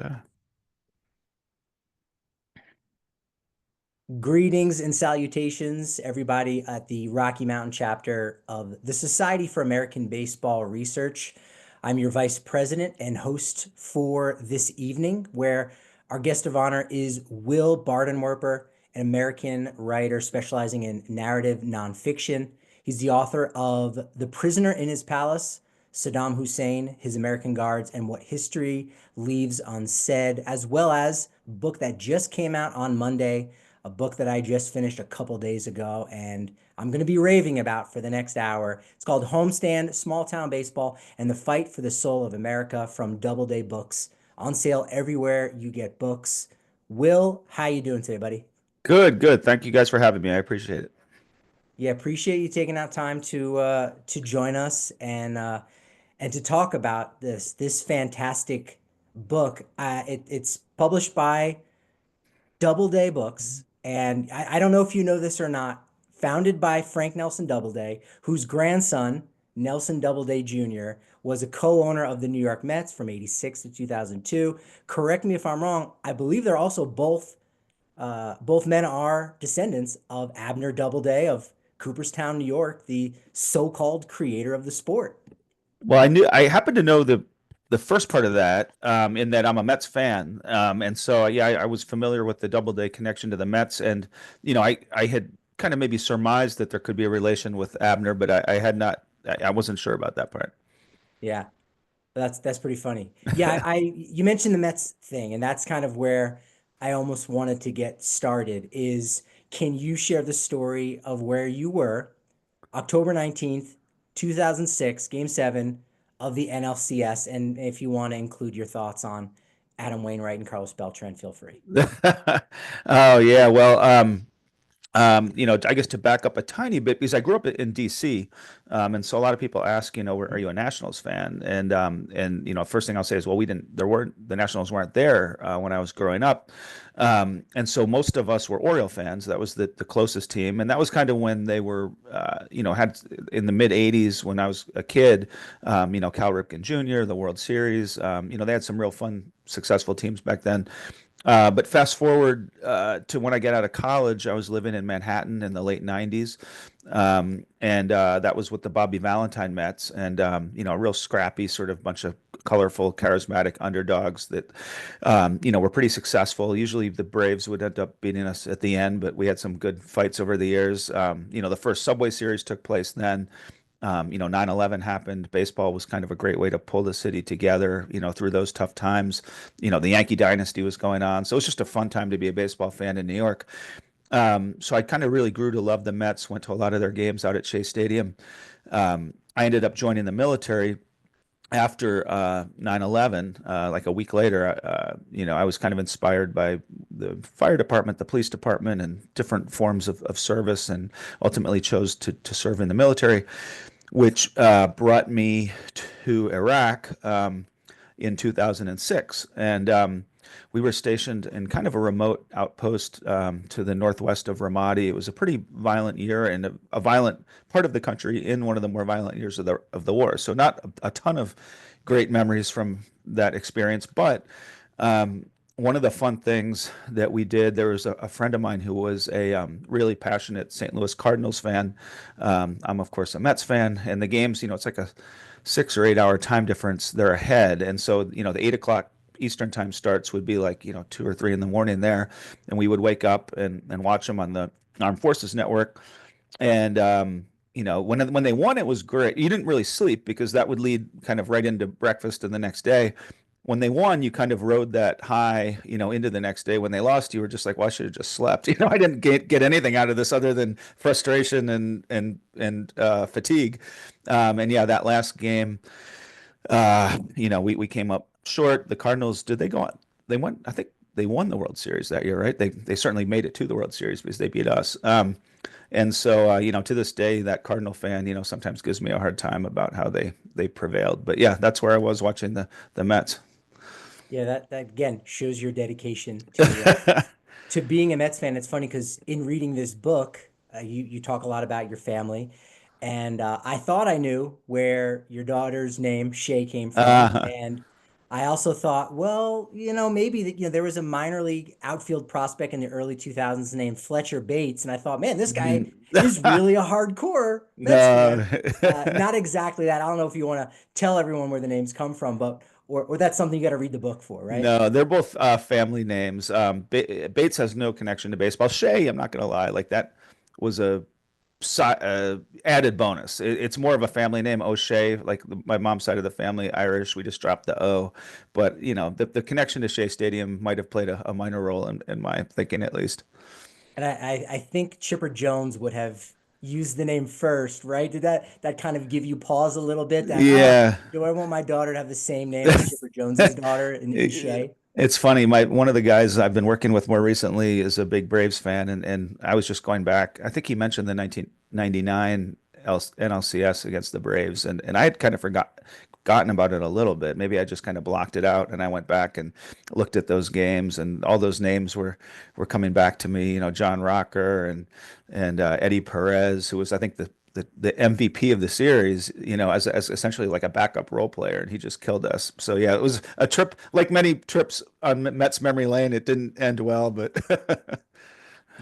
Okay. Greetings and salutations, everybody at the Rocky Mountain chapter of the Society for American Baseball Research. I'm your vice president and host for this evening, where our guest of honor is Will Bardenwerper, an American writer specializing in narrative nonfiction. He's the author of The Prisoner in His Palace, Saddam Hussein, His American Guards, and What History Leaves Unsaid, as well as a book that just came out on Monday, a book that I just finished a couple days ago and I'm going to be raving about for the next hour. It's called Homestand, Small Town Baseball, and the Fight for the Soul of America from Doubleday Books. On sale everywhere you get books. Will, how you doing today, buddy? Good, good. Thank you guys for having me. I appreciate it. Yeah, appreciate you taking out time to join us and to talk about this fantastic book. It's published by Doubleday Books, and I don't know if you know this or not, founded by Frank Nelson Doubleday, whose grandson, Nelson Doubleday Jr., was a co-owner of the New York Mets from 86 to 2002. Correct me if I'm wrong. I believe they're also both men are descendants of Abner Doubleday of Cooperstown, New York, the so-called creator of the sport. Well, I happen to know the first part of that, in that I'm a Mets fan, and so yeah, I was familiar with the Doubleday connection to the Mets, and I had kind of maybe surmised that there could be a relation with Abner, but I had not, I wasn't sure about that part. Yeah. That's pretty funny. Yeah, I you mentioned the Mets thing, and that's kind of where I almost wanted to get started is can you share the story of where you were October 19th, 2006, game 7 of the NLCS, and if you want to include your thoughts on Adam Wainwright and Carlos Beltran, feel free. Oh yeah, well, I guess to back up a tiny bit, because I grew up in DC, and so a lot of people ask, are you a Nationals fan? And first thing I'll say is, well, we didn't, there weren't, the Nationals weren't there when I was growing up, and so most of us were Oriole fans. That was the closest team, and that was kind of when they were, had in the mid '80s when I was a kid, Cal Ripken Jr., the World Series, they had some real fun, successful teams back then. But fast forward to when I get out of college, I was living in Manhattan in the late 90s. And that was with the Bobby Valentine Mets and, a real scrappy sort of bunch of colorful, charismatic underdogs that, were pretty successful. Usually the Braves would end up beating us at the end, but we had some good fights over the years. The first Subway Series took place then. 9/11 happened. Baseball was kind of a great way to pull the city together, through those tough times. The Yankee dynasty was going on. So it was just a fun time to be a baseball fan in New York. So I kind of really grew to love the Mets, went to a lot of their games out at Shea Stadium. I ended up joining the military after 9/11, like a week later. I was kind of inspired by the fire department, the police department, and different forms of service, and ultimately chose to serve in the military, which brought me to Iraq in 2006. And we were stationed in kind of a remote outpost to the northwest of Ramadi. It was a pretty violent year and a violent part of the country in one of the more violent years of the war. So not a ton of great memories from that experience, but one of the fun things that we did, there was a friend of mine who was a really passionate St. Louis Cardinals fan. I'm, of course, a Mets fan. And the games, it's like a 6 or 8 hour time difference. They're ahead. And so, the 8 o'clock Eastern time starts would be like, 2 or 3 in the morning there. And we would wake up and watch them on the Armed Forces Network. And, when they won, it was great. You didn't really sleep because that would lead kind of right into breakfast and the next day. When they won, you kind of rode that high, into the next day. When they lost, you were just like, well, I should have just slept. I didn't get anything out of this other than frustration and fatigue. And yeah, that last game, we came up short. The Cardinals, did they go on? They won. I think they won the World Series that year, right? They certainly made it to the World Series because they beat us. And so, to this day, that Cardinal fan, sometimes gives me a hard time about how they prevailed. But yeah, that's where I was watching the Mets. Yeah, that again shows your dedication to being a Mets fan. It's funny because in reading this book, you talk a lot about your family, and I thought I knew where your daughter's name Shay came from, Uh, and I also thought, well, maybe that, there was a minor league outfield prospect in the early 2000s named Fletcher Bates. And I thought, man, this guy Mhm. is really a hardcore Mets No. fan. Not exactly that. I don't know if you want to tell everyone where the names come from, but, or that's something you got to read the book for, right? No, they're both family names. Bates has no connection to baseball. Shea, I'm not gonna lie, like that was a added bonus. It's more of a family name, O'Shea. Like my mom's side of the family, Irish. We just dropped the O, but the connection to Shea Stadium might have played a minor role in my thinking, at least. And I think Chipper Jones would have used the name first, right? Did that kind of give you pause a little bit that, Yeah. do I want my daughter to have the same name as Chipper Jones's daughter in Shea? It's funny. My one of the guys I've been working with more recently is a big Braves fan, and I was just going back. I think he mentioned the 1999 NLCS against the Braves, and I had kind of forgotten about it a little bit. Maybe I just kind of blocked it out, and I went back and looked at those games, and all those names were coming back to me. John Rocker and Eddie Perez, who was I think the MVP of the series, as essentially like a backup role player, and he just killed us. So yeah, it was a trip like many trips on Mets memory lane. It didn't end well, but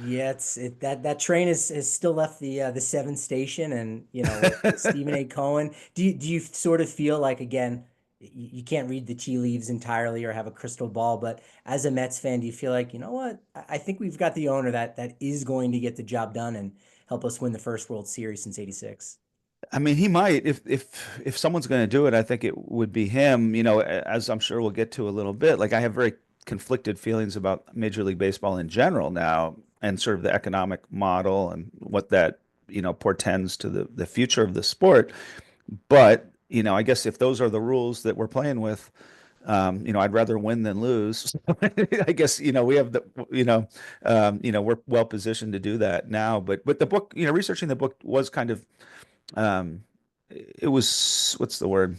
Yeah, that train has still left the seventh station, and with Stephen A. Cohen. Do you sort of feel like, again, you can't read the tea leaves entirely or have a crystal ball, but as a Mets fan, do you feel like, what? I think we've got the owner that is going to get the job done and help us win the first World Series since '86? I mean, he might if someone's going to do it, I think it would be him. As I'm sure we'll get to a little bit. Like I have very conflicted feelings about Major League Baseball in general now, and sort of the economic model and what that portends to the future of the sport. But, I guess if those are the rules that we're playing with, I'd rather win than lose. I guess, we have we're well positioned to do that now. But the book, researching the book was kind of, it was, what's the word?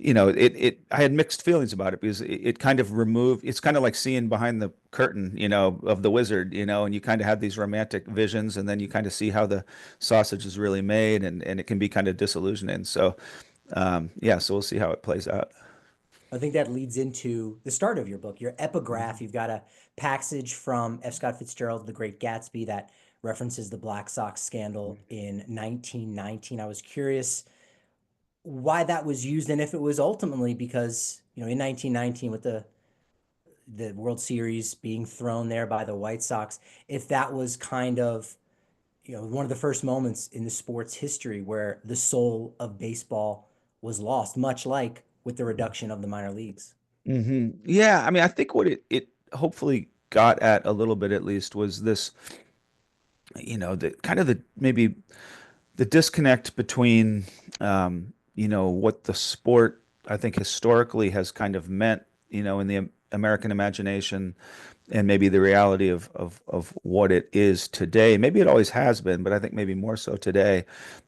I had mixed feelings about it because it kind of removed, it's kind of like seeing behind the curtain, of the wizard, and you kind of have these romantic visions, and then you kind of see how the sausage is really made, and it can be kind of disillusioning. So, yeah, so we'll see how it plays out. I think that leads into the start of your book, your epigraph. You've got a passage from F. Scott Fitzgerald, The Great Gatsby, that references the Black Sox scandal in 1919. I was curious why that was used and if it was ultimately because, in 1919 with the World Series being thrown there by the White Sox, if that was kind of, one of the first moments in the sport's history where the soul of baseball was lost, much like with the reduction of the minor leagues. Yeah, I mean, I think what it hopefully got at a little bit at least was this, the kind of the maybe the disconnect between what the sport I think historically has kind of meant, in the American imagination, and maybe the reality of what it is today. Maybe it always has been, but I think maybe more so today.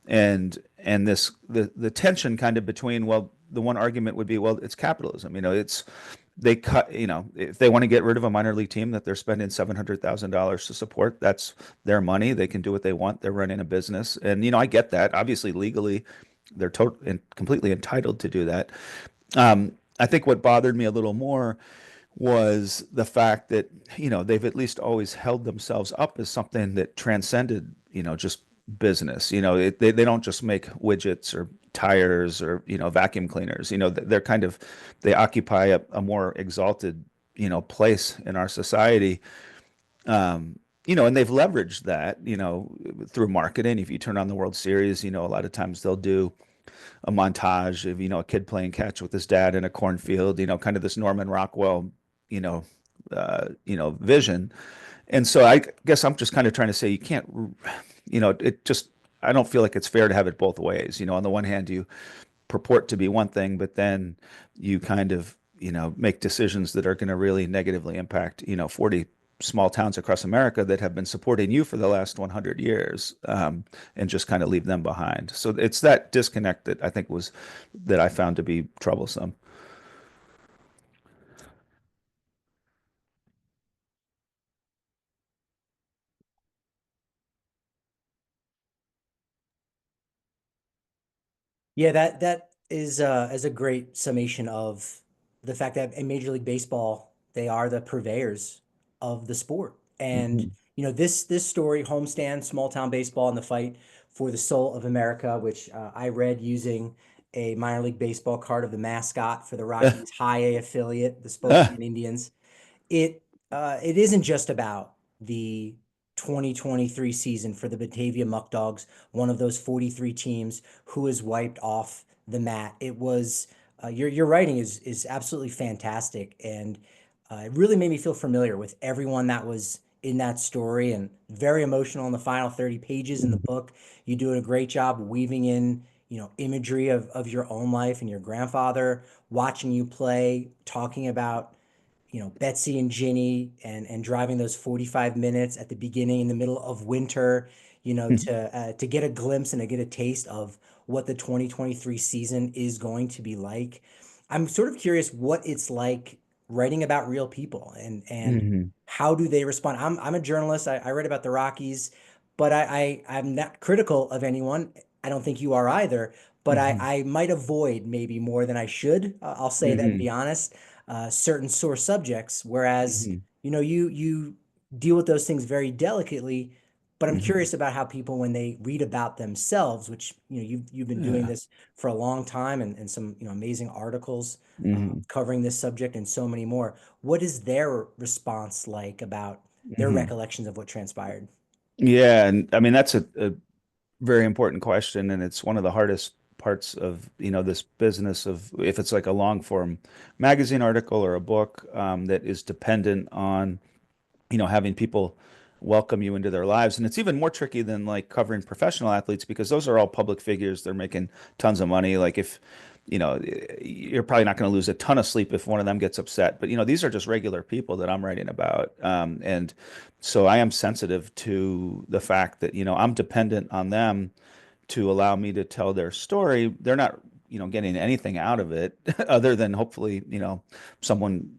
And this the tension kind of between, well, the one argument would be, well, it's capitalism. It's they cut, if they want to get rid of a minor league team that they're spending $700,000 to support, that's their money. They can do what they want. They're running a business. And, I get that. Obviously, legally, they're totally and completely entitled to do that. I think what bothered me a little more was the fact that, they've at least always held themselves up as something that transcended, just business. They don't just make widgets or tires or, vacuum cleaners. They're kind of, they occupy a more exalted, place in our society. And they've leveraged that, through marketing. If you turn on the World Series, a lot of times they'll do a montage of, a kid playing catch with his dad in a cornfield, kind of this Norman Rockwell, you know, vision. And so I guess I'm just kind of trying to say you can't, it just, I don't feel like it's fair to have it both ways. On the one hand, you purport to be one thing, but then you kind of, make decisions that are going to really negatively impact, 40 small towns across America that have been supporting you for the last 100 years, and just kind of leave them behind. So it's that disconnect that I think that I found to be troublesome. Yeah, that is a great summation of the fact that in Major League Baseball, they are the purveyors of the sport. And Hmm. this story, Homestand, small town baseball, and the fight for the soul of America, which I read using a minor league baseball card of the mascot for the Rockies High A affiliate, the Spokane Indians. It isn't just about the 2023 season for the Batavia Muckdogs, one of those 43 teams who was wiped off the mat. It was your writing is absolutely fantastic, and it really made me feel familiar with everyone that was in that story, and very emotional in the final 30 pages in the book. You do a great job weaving in, imagery of your own life and your grandfather watching you play, talking about Betsy and Ginny, and driving those 45 minutes at the beginning in the middle of winter, to get a glimpse and to get a taste of what the 2023 season is going to be like. I'm sort of curious what it's like writing about real people, and Hmm. how do they respond. I'm a journalist. I read about the Rockies, but I'm not critical of anyone. I don't think you are either, but Hmm. I might avoid maybe more than I should. I'll say that, and be Hmm. honest, certain sore subjects, whereas Hmm. you deal with those things very delicately. But I'm Hmm. curious about how people, when they read about themselves, which you've been doing Yeah. this for a long time, and some amazing articles Hmm. covering this subject and so many more. What is their response like about their Hmm. recollections of what transpired? Yeah, and I mean that's a very important question, and it's one of the hardest parts of, this business of if it's like a long form magazine article or a book that is dependent on, having people welcome you into their lives. And it's even more tricky than like covering professional athletes because those are all public figures. They're making tons of money. Like if, you're probably not going to lose a ton of sleep if one of them gets upset. But, these are just regular people that I'm writing about. And so I am sensitive to the fact that, I'm dependent on them to allow me to tell their story. They're not, getting anything out of it other than hopefully, someone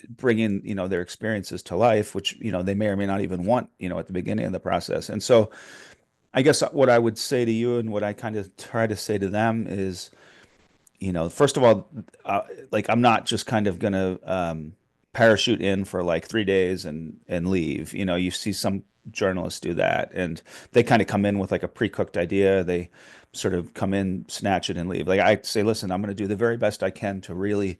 bringing, their experiences to life, which, they may or may not even want, at the beginning of the process. And so I guess what I would say to you and what I kind of try to say to them is, first of all, like I'm not just kind of gonna parachute in for like 3 days and leave. You see some journalists do that, and they kind of come in with like a pre-cooked idea. They sort of come in, snatch it, and leave. Like I say, listen, I'm going to do the very best I can to really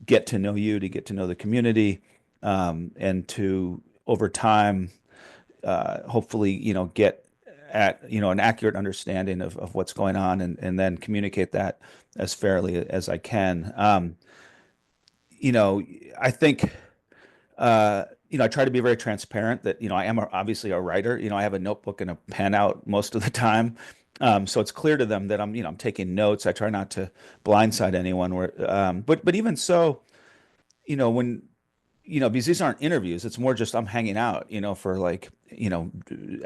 get to know you, to get to know the community, and to over time, hopefully, get at an accurate understanding of what's going on, and then communicate that as fairly as I can. You know, I think I try to be very transparent that, I am obviously a writer. I have a notebook and a pen out most of the time. So it's clear to them that I'm taking notes. I try not to blindside anyone but even so, when, because these aren't interviews, it's more just I'm hanging out, for like,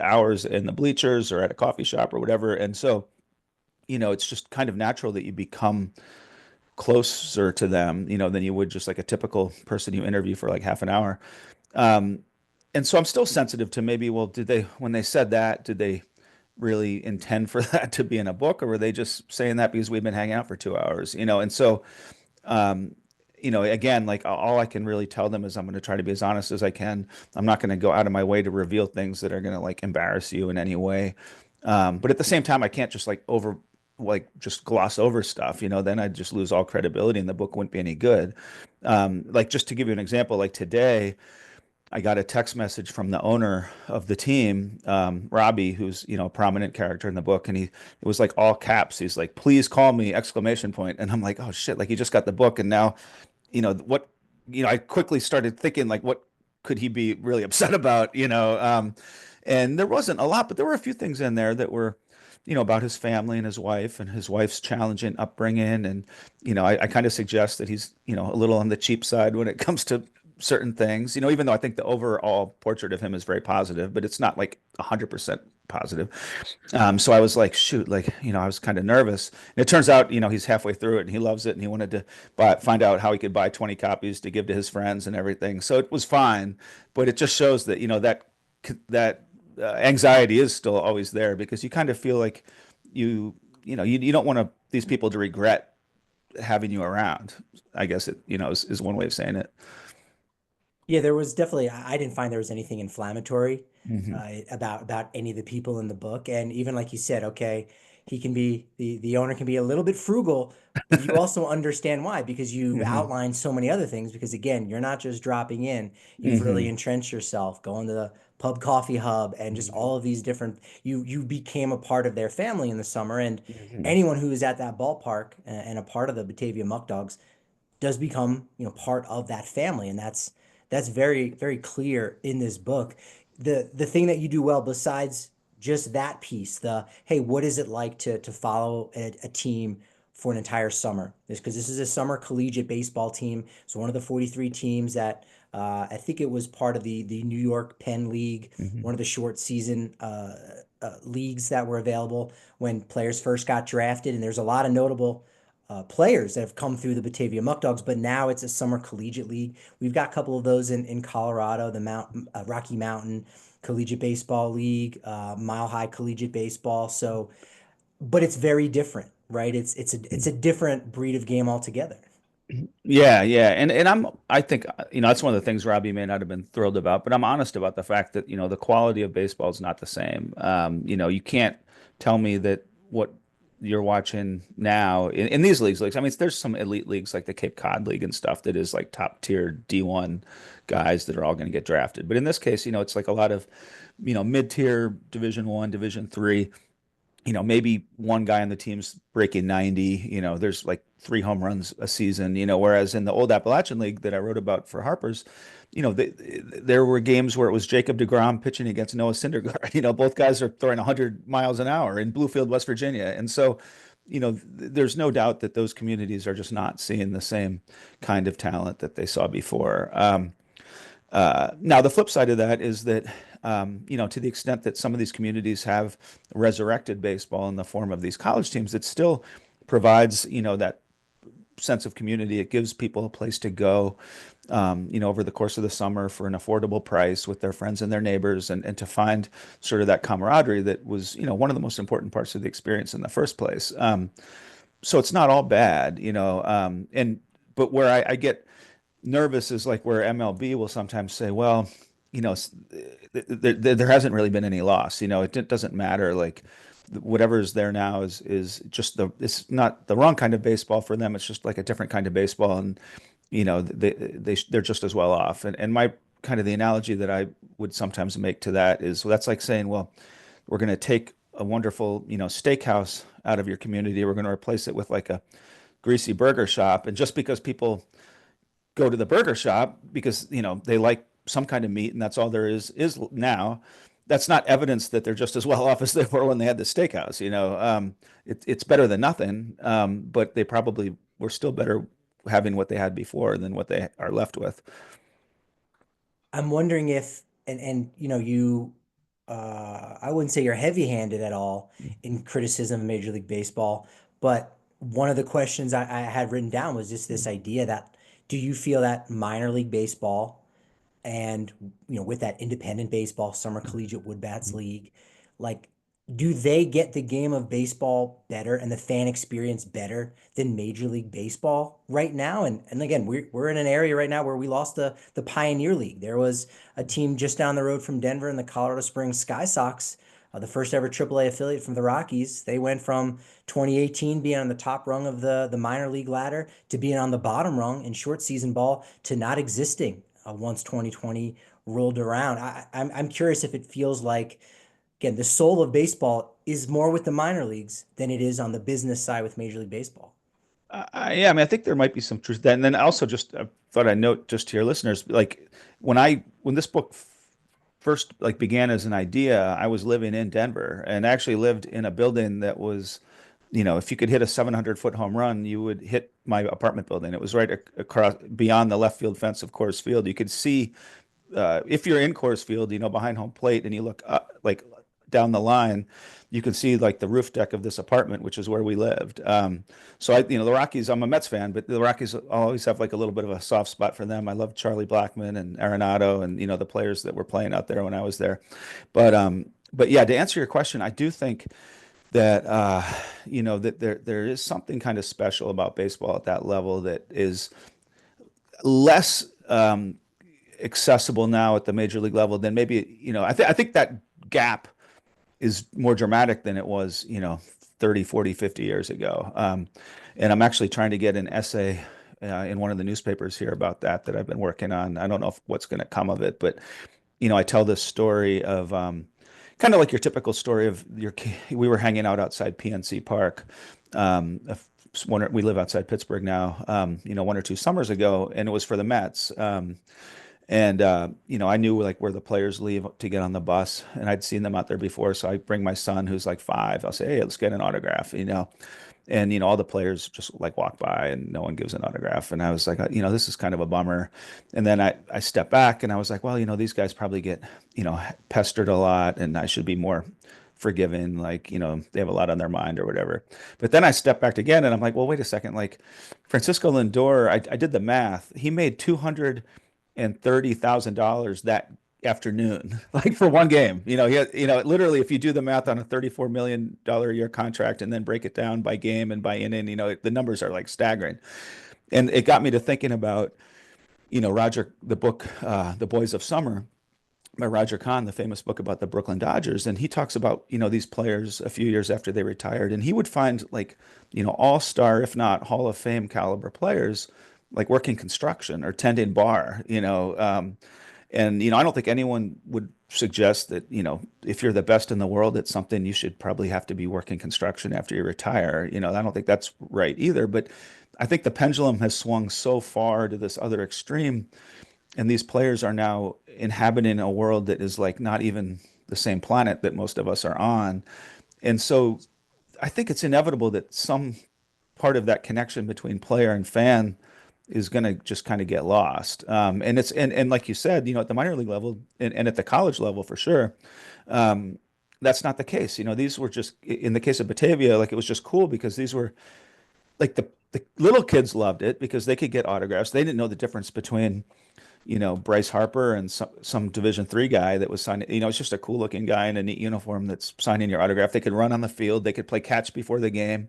hours in the bleachers or at a coffee shop or whatever. And so, it's just kind of natural that you become closer to them, than you would just like a typical person you interview for like half an hour. Um, and so I'm still sensitive to maybe, well, when they said that, did they really intend for that to be in a book, or were they just saying that because we've been hanging out for 2 hours, And so, um, again, like all I can really tell them is I'm going to try to be as honest as I can. I'm not going to go out of my way to reveal things that are going to like embarrass you in any way. But at the same time, I can't just like just gloss over stuff, then I'd just lose all credibility and the book wouldn't be any good. Like just to give you an example, like today, I got a text message from the owner of the team, Robbie, who's, a prominent character in the book. And it was like all caps. He's like, please call me, exclamation point. And I'm like, oh shit, like he just got the book. And now, what, I quickly started thinking like, what could he be really upset about, and there wasn't a lot, but there were a few things in there that were, about his family and his wife's challenging upbringing. And, I kind of suggest that he's, a little on the cheap side when it comes to certain things, even though I think the overall portrait of him is very positive, but it's not like 100% positive. So I was like, shoot, like, I was kind of nervous. And it turns out, he's halfway through it and he loves it and he wanted to find out how he could buy 20 copies to give to his friends and everything. So it was fine, but it just shows that, that anxiety is still always there because you kind of feel like you, you don't want these people to regret having you around. I guess is one way of saying it. Yeah, there was definitely, I didn't find there was anything inflammatory Hmm. about any of the people in the book. And even like you said, okay, he can be the owner can be a little bit frugal, but you also understand why, because you've Hmm. outlined so many other things. Because again, you're not just dropping in, you've really Hmm. entrenched yourself, going to the pub coffee hub and just Hmm. all of these different, you became a part of their family in the summer. And Hmm. anyone who is at that ballpark and a part of the Batavia Muckdogs does become, part of that family, and that's very very clear in this book. The thing that you do well, besides just that piece, the hey, what is it like to follow a team for an entire summer, is because this is a summer collegiate baseball team. So one of the 43 teams that I think it was part of the New York Penn League, Hmm. one of the short season leagues that were available when players first got drafted. And there's a lot of notable players that have come through the Batavia Muckdogs, but now it's a summer collegiate league. We've got a couple of those in Colorado, the Rocky Mountain Collegiate Baseball League, Mile High Collegiate Baseball. So, but it's very different, right? It's a different breed of game altogether. Yeah, yeah. And I think that's one of the things Robbie may not have been thrilled about, but I'm honest about the fact that, the quality of baseball is not the same. You can't tell me that what you're watching now in these leagues, I mean, there's some elite leagues like the Cape Cod League and stuff that is like top tier D1 guys that are all going to get drafted. But in this case, it's like a lot of, mid-tier Division 1, Division 3, maybe one guy on the team's breaking 90, there's like 3 home runs a season, whereas in the old Appalachian League that I wrote about for Harper's, there were games where it was Jacob deGrom pitching against Noah Syndergaard. Both guys are throwing 100 miles an hour in Bluefield, West Virginia. And so, there's no doubt that those communities are just not seeing the same kind of talent that they saw before. Now, the flip side of that is that, to the extent that some of these communities have resurrected baseball in the form of these college teams, it still provides, that sense of community. It gives people a place to go, over the course of the summer for an affordable price with their friends and their neighbors, and to find sort of that camaraderie that was, one of the most important parts of the experience in the first place. So it's not all bad, but where I get nervous is like where MLB will sometimes say, well, there hasn't really been any loss. It doesn't matter. Like whatever is there now is just it's not the wrong kind of baseball for them. It's just like a different kind of baseball, and they're just as well off. And my kind of the analogy that I would sometimes make to that is, well, that's like saying, well, we're going to take a wonderful, steakhouse out of your community. We're going to replace it with like a greasy burger shop, and just because people go to the burger shop because they like some kind of meat and that's all there is now, that's not evidence that they're just as well off as they were when they had the steakhouse. It's better than nothing, but they probably were still better having what they had before than what they are left with. I'm wondering if, and I wouldn't say you're heavy-handed at all in criticism of Major League Baseball, but one of the questions I had written down was just this idea that, do you feel that minor league baseball and, with that independent baseball, summer collegiate wood bats league, like, do they get the game of baseball better and the fan experience better than Major League Baseball right now? And again, we're in an area right now where we lost the Pioneer League. There was a team just down the road from Denver in the Colorado Springs Sky Sox, the first ever AAA affiliate from the Rockies. They went from 2018 being on the top rung of the minor league ladder to being on the bottom rung in short season ball to not existing once 2020 rolled around. I'm curious if it feels like, again, the soul of baseball is more with the minor leagues than it is on the business side with Major League Baseball. Yeah, I mean, I think there might be some truth to that. And then also, just thought I'd note just to your listeners, like when this book first like began as an idea, I was living in Denver and actually lived in a building that was, if you could hit a 700-foot home run, you would hit my apartment building. It was right across beyond the left field fence of Coors Field. You could see, if you're in Coors Field, behind home plate, and you look up, like down the line, you can see like the roof deck of this apartment, which is where we lived. So the Rockies, I'm a Mets fan, but the Rockies, I'll always have like a little bit of a soft spot for them. I love Charlie Blackmon and Arenado and, the players that were playing out there when I was there. But yeah, to answer your question, I do think that that there is something kind of special about baseball at that level that is less accessible now at the major league level than maybe I think that gap is more dramatic than it was 30, 40, 50 years ago. And I'm actually trying to get an essay in one of the newspapers here about that I've been working on. I don't know what's going to come of it, but I tell this story of kind of like your typical story of we were hanging out outside PNC Park. We live outside Pittsburgh now, 1 or 2 summers ago, and it was for the Mets. I knew like where the players leave to get on the bus, and I'd seen them out there before. So I bring my son, who's like 5. I'll say, "Hey, let's get an autograph," and all the players just like walk by and no one gives an autograph. And I was like, this is kind of a bummer. And then I stepped back and I was like, well, these guys probably get pestered a lot, and I should be more forgiving. Like, they have a lot on their mind or whatever. But then I stepped back again and I'm like, well, wait a second. Like Francisco Lindor, I did the math. He made $230,000 that afternoon, like for one game. Literally, if you do the math on a $34 million a year contract and then break it down by game and by inning, the numbers are like staggering. And it got me to thinking about, Roger, the book, The Boys of Summer by Roger Kahn, the famous book about the Brooklyn Dodgers. And he talks about, these players a few years after they retired, and he would find like, all-star, if not Hall of Fame caliber players, like working construction or tending bar, I don't think anyone would suggest that, if you're the best in the world at something, you should probably have to be working construction after you retire. I don't think that's right either. But I think the pendulum has swung so far to this other extreme, and these players are now inhabiting a world that is like not even the same planet that most of us are on. And so I think it's inevitable that some part of that connection between player and fan is going to just kind of get lost. And like you said, at the minor league level and at the college level for sure, that's not the case. These were just in the case of Batavia, like it was just cool because these were like the little kids loved it because they could get autographs. They didn't know the difference between Bryce Harper and some Division III guy that was signing. It's just a cool looking guy in a neat uniform that's signing your autograph. They could run on the field. They could play catch before the game.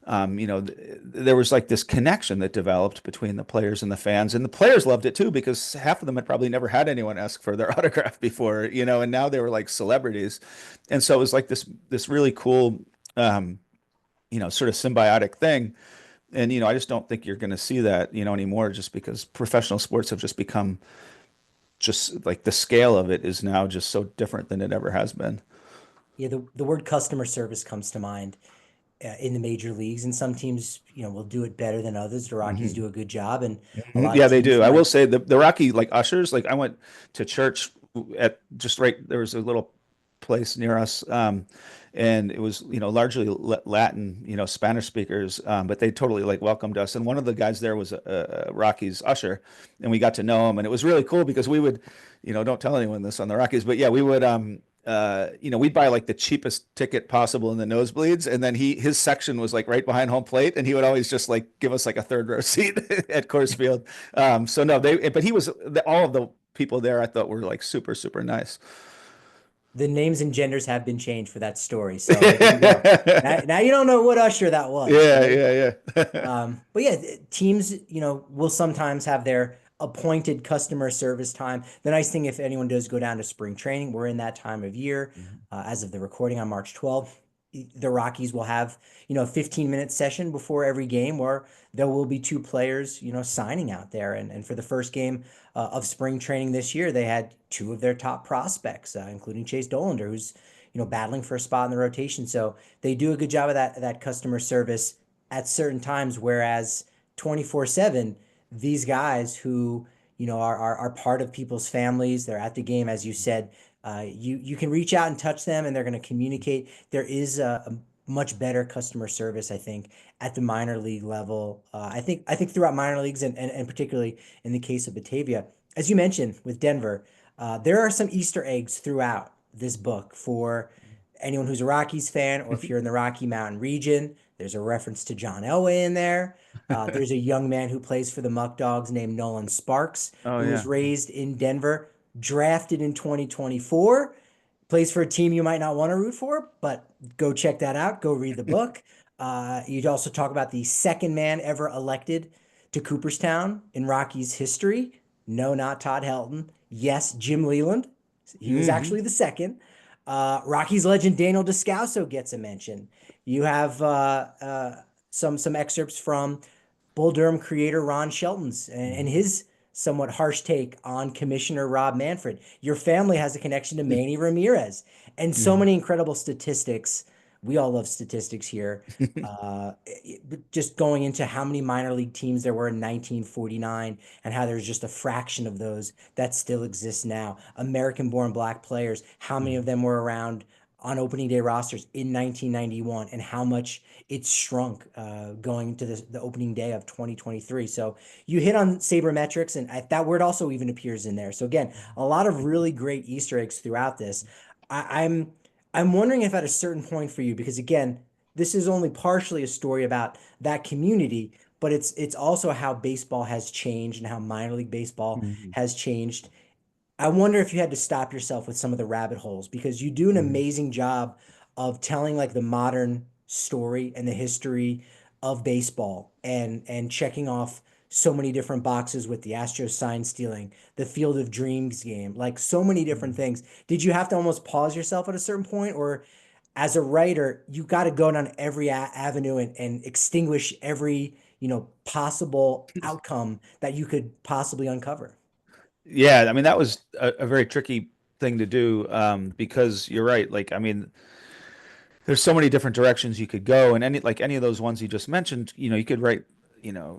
There was like this connection that developed between the players and the fans, and the players loved it too because half of them had probably never had anyone ask for their autograph before, and now they were like celebrities, and so it was like this really cool, sort of symbiotic thing. And I just don't think you're going to see that anymore, just because professional sports have just become just like the scale of it is now just so different than it ever has been. Yeah, the word customer service comes to mind in the major leagues, and some teams, will do it better than others. The Rockies Hmm. do a good job, and a Mhm. lot of Yeah, they teams do. I will might. say the Rocky like ushers, like I went to church at just right there was a little place near us, and it was largely Latin, Spanish speakers, but they totally like welcomed us. And one of the guys there was a Rockies usher, and we got to know him, and it was really cool because we would, don't tell anyone this on the Rockies, but yeah, we would we'd buy like the cheapest ticket possible in the nosebleeds, and then his section was like right behind home plate, and he would always just like give us like a third row seat at Coors Field. So no, but he was all of the people there I thought were like super super nice. The names and genders have been changed for that story, so there you go. Now you don't know what usher that was, Yeah, right? yeah, yeah. But yeah, teams, will sometimes have their appointed customer service time. The nice thing, if anyone does go down to spring training, we're in that time of year. As of the recording on March 12th, the Rockies will have, a 15-minute session before every game where there will be two players, signing out there. And for the first game of spring training this year, they had two of their top prospects, including Chase Dollander, who's, battling for a spot in the rotation. So they do a good job of that customer service at certain times, whereas 24/7, these guys who, are part of people's families, they're at the game, as you said, you can reach out and touch them and they're going to communicate. There is a much better customer service, I think, at the minor league level. I think throughout minor leagues, and particularly in the case of Batavia, as you mentioned with Denver, there are some Easter eggs throughout this book for anyone who's a Rockies fan, or if you're in the Rocky Mountain region. There's a reference to John Elway in there. There's a young man who plays for the Muckdogs named Nolan Sparks, Oh who was yeah. raised in Denver, drafted in 2024, plays for a team you might not want to root for, but go check that out. Go read the book. You'd also talk about the second man ever elected to Cooperstown in Rockies history. No, not Todd Helton. Yes, Jim Leland. He was Hmm. actually the second. Rockies legend Daniel Descalso gets a mention. You have some excerpts from Bull Durham creator Ron Shelton's and his somewhat harsh take on Commissioner Rob Manfred. Your family has a connection to Manny Ramirez, and so Hmm. many incredible statistics. We all love statistics here. Just going into how many minor league teams there were in 1949 and how there's just a fraction of those that still exist now. American born black players, how many of them were around on opening day rosters in 1991 and how much it's shrunk going into the opening day of 2023. So you hit on sabermetrics, and that word also even appears in there. So again, a lot of really great Easter eggs throughout this. I'm wondering if at a certain point for you, because again, this is only partially a story about that community, but it's also how baseball has changed and how minor league baseball Hmm. has changed. I wonder if you had to stop yourself with some of the rabbit holes because you do an Hmm. amazing job of telling like the modern story and the history of baseball and checking off so many different boxes with the Astros sign stealing, the Field of Dreams game, like so many different things. Did you have to almost pause yourself at a certain point, or as a writer, you got to go down every avenue and extinguish every, possible outcome that you could possibly uncover? Yeah, I mean that was a very tricky thing to do because you're right. Like, I mean, there's so many different directions you could go, and any of those ones you just mentioned, you could write,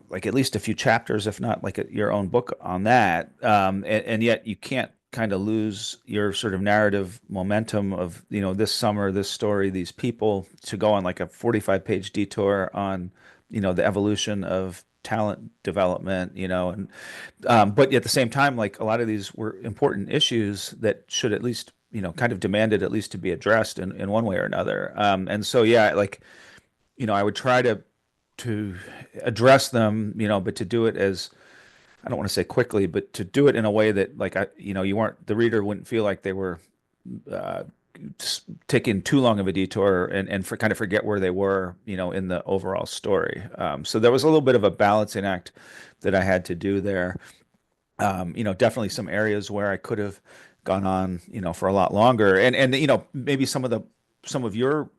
like at least a few chapters, if not like your own book on that. And yet you can't kind of lose your sort of narrative momentum of, this summer, this story, these people to go on like a 45-page detour on, the evolution of talent development, and but at the same time, like a lot of these were important issues that should at least, kind of demanded at least to be addressed in one way or another. And so, yeah, like, I would try to address them, but to do it as, I don't want to say quickly, but to do it in a way that like you weren't, the reader wouldn't feel like they were uh, taking too long of a detour and for kind of forget where they were, in the overall story. So there was a little bit of a balancing act that I had to do there. Definitely some areas where I could have gone on, for a lot longer. And maybe some of your,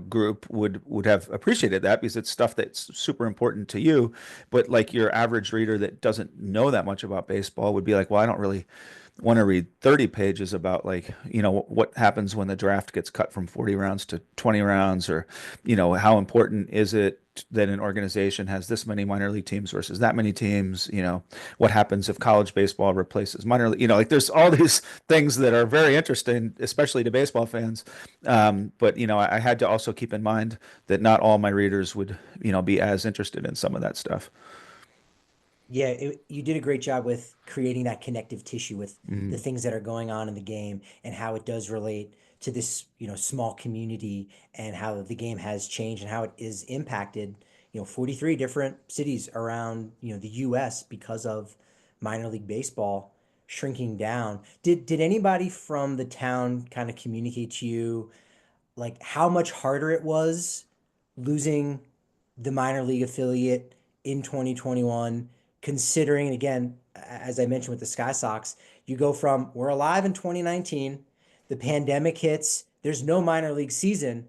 group would have appreciated that because it's stuff that's super important to you. But like your average reader that doesn't know that much about baseball would be like, well, I don't really want to read 30 pages about like, what happens when the draft gets cut from 40 rounds to 20 rounds, or, how important is it that an organization has this many minor league teams versus that many teams, what happens if college baseball replaces minor league, like there's all these things that are very interesting, especially to baseball fans. But, I had to also keep in mind that not all my readers would, be as interested in some of that stuff. Yeah, you did a great job with creating that connective tissue with the Mhm. things that are going on in the game and how it does relate to this, small community and how the game has changed and how it is impacted, 43 different cities around, the US because of minor league baseball shrinking down. Did anybody from the town kind of communicate to you like how much harder it was losing the minor league affiliate in 2021, considering, again, as I mentioned with the Sky Sox, you go from we're alive in 2019, the pandemic hits, there's no minor league season,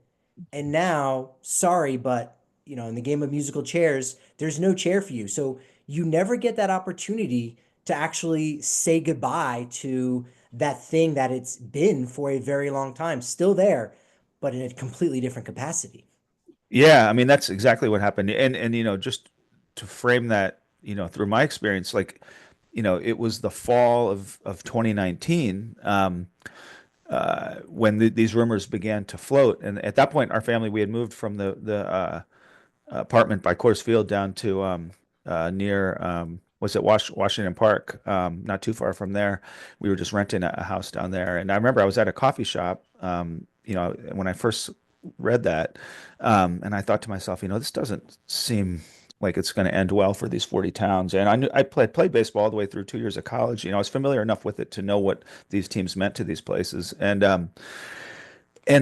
and now, sorry, but in the game of musical chairs, there's no chair for you. So you never get that opportunity to actually say goodbye to that thing that it's been for a very long time, still there, but in a completely different capacity. Yeah, I mean that's exactly what happened. And just to frame that, through my experience, like, it was the fall of 2019 when these rumors began to float. And at that point, our family, we had moved from the apartment by Coors Field down to near was it Washington Park, not too far from there. We were just renting a house down there, and I remember I was at a coffee shop, when I first read that, and I thought to myself, this doesn't seem like it's going to end well for these 40 towns. And I played baseball all the way through 2 years of college. I was familiar enough with it to know what these teams meant to these places. And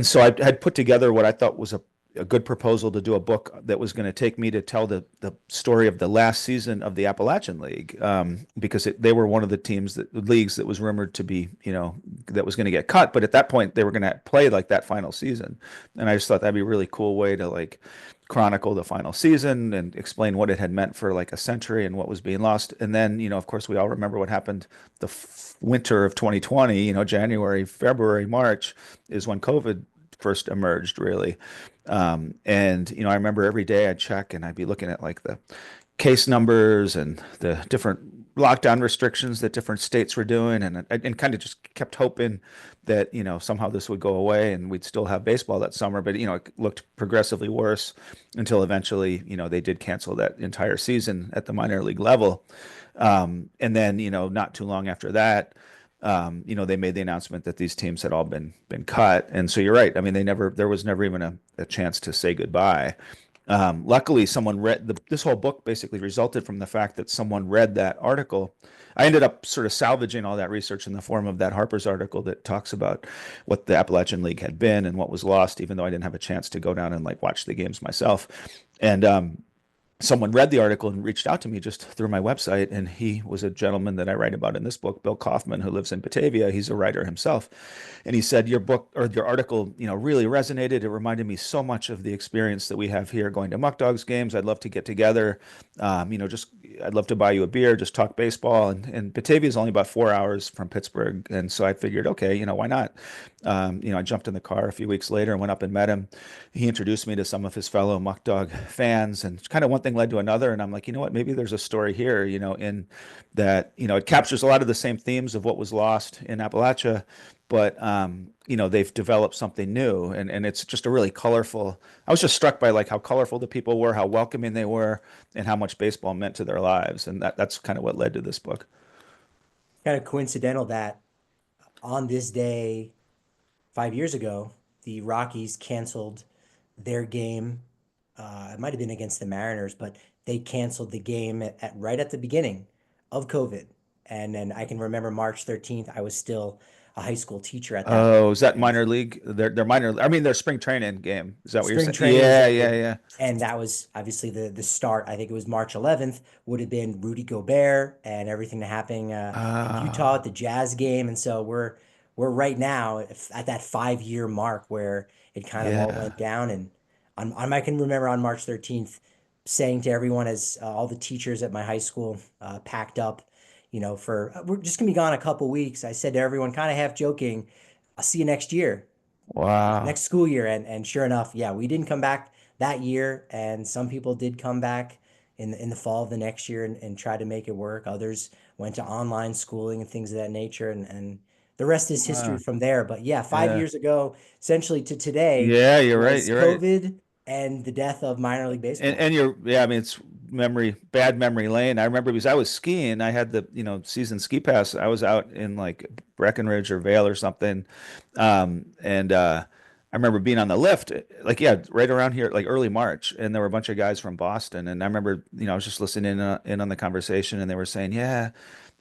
so I had put together what I thought was a good proposal to do a book that was going to take me to tell the story of the last season of the Appalachian League, because they were one of the leagues that was rumored to be, that was going to get cut. But at that point, they were going to play like that final season. And I just thought that'd be a really cool way to like chronicle the final season and explain what it had meant for like a century and what was being lost. And then, of course, we all remember what happened winter of 2020, January, February, March is when COVID first emerged, really. And, I remember every day I'd check and I'd be looking at like the case numbers and the different lockdown restrictions that different states were doing, and kind of just kept hoping that somehow this would go away and we'd still have baseball that summer. But it looked progressively worse until eventually they did cancel that entire season at the minor league level. And then not too long after that, they made the announcement that these teams had all been cut. And so you're right. I mean, there was never even a chance to say goodbye. Luckily, someone read this whole book basically resulted from the fact that someone read that article. I ended up sort of salvaging all that research in the form of that Harper's article that talks about what the Appalachian League had been and what was lost, even though I didn't have a chance to go down and like watch the games myself. And someone read the article and reached out to me just through my website. And he was a gentleman that I write about in this book, Bill Kaufman, who lives in Batavia. He's a writer himself. And he said, your book or your article, really resonated. It reminded me so much of the experience that we have here going to Muckdogs games. I'd love to get together. I'd love to buy you a beer, just talk baseball. And Batavia is only about 4 hours from Pittsburgh. And so I figured, okay, why not? I jumped in the car a few weeks later and went up and met him. He introduced me to some of his fellow Muckdog fans, and kind of one thing led to another. And I'm like, what? Maybe there's a story here, in that, it captures a lot of the same themes of what was lost in Appalachia, but they've developed something new, and it's just a really colorful. I was just struck by like how colorful the people were, how welcoming they were, and how much baseball meant to their lives, and that's kind of what led to this book. Kind of coincidental that on this day 5 years ago, the Rockies canceled their game. It might have been against the Mariners, but they canceled the game right at the beginning of COVID. And then I can remember March 13th, I was still a high school teacher at that Oh, point. is that And minor league? Their minor. I mean, their spring training game. Is that what you're spring saying? training was Yeah, yeah, ended. yeah. And that was obviously the start. I think it was March 11th, would have been Rudy Gobert and everything that happened in Utah at Ah, the Jazz game. And so we're right now at that 5 year mark where it kind of all yeah. went down. And I can remember on March 13th saying to everyone as all the teachers at my high school packed up, for we're just gonna be gone a couple weeks. I said to everyone, kind of half joking, I'll see you next year, Wow. next school year. And sure enough, yeah, we didn't come back that year, and some people did come back in the fall of the next year and try to make it work. Others went to online schooling and things of that nature, and the rest is history Wow. from there. But yeah, five Yeah. years ago, essentially to today, Yeah, you're right. was You're right. COVID and the death of minor league baseball. And you're, yeah, I mean, it's bad memory lane. I remember because I was skiing. I had the, season ski pass. I was out in like Breckenridge or Vail or something. And I remember being on the lift, like, yeah, right around here, like early March. And there were a bunch of guys from Boston. And I remember, I was just listening in on the conversation, and they were saying, yeah,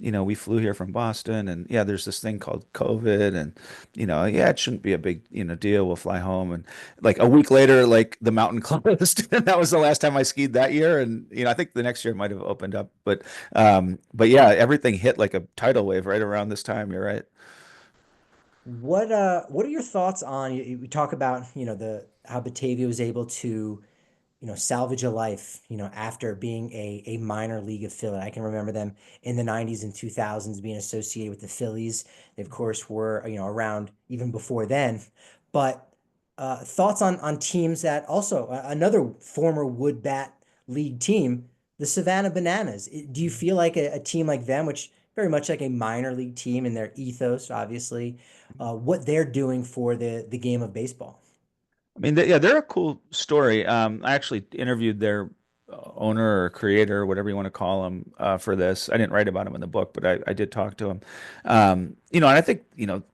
we flew here from Boston, and yeah, there's this thing called COVID, and yeah, it shouldn't be a big, deal. We'll fly home. And like a week later, like the mountain closed, and that was the last time I skied that year. And I think the next year it might have opened up, but yeah, everything hit like a tidal wave right around this time. You're right. What are your thoughts on we talk about, the how Batavia was able to, salvage a life, after being a minor league affiliate. I can remember them in the 90s and 2000s being associated with the Phillies. They, of course, were, around even before then. But thoughts on teams that also, another former Wood Bat League team, the Savannah Bananas. Do you feel like a team like them, which very much like a minor league team in their ethos, obviously, what they're doing for the game of baseball? I mean, yeah, they're a cool story. I actually interviewed their owner or creator, or whatever you want to call him, for this. I didn't write about him in the book, but I did talk to him. And I think,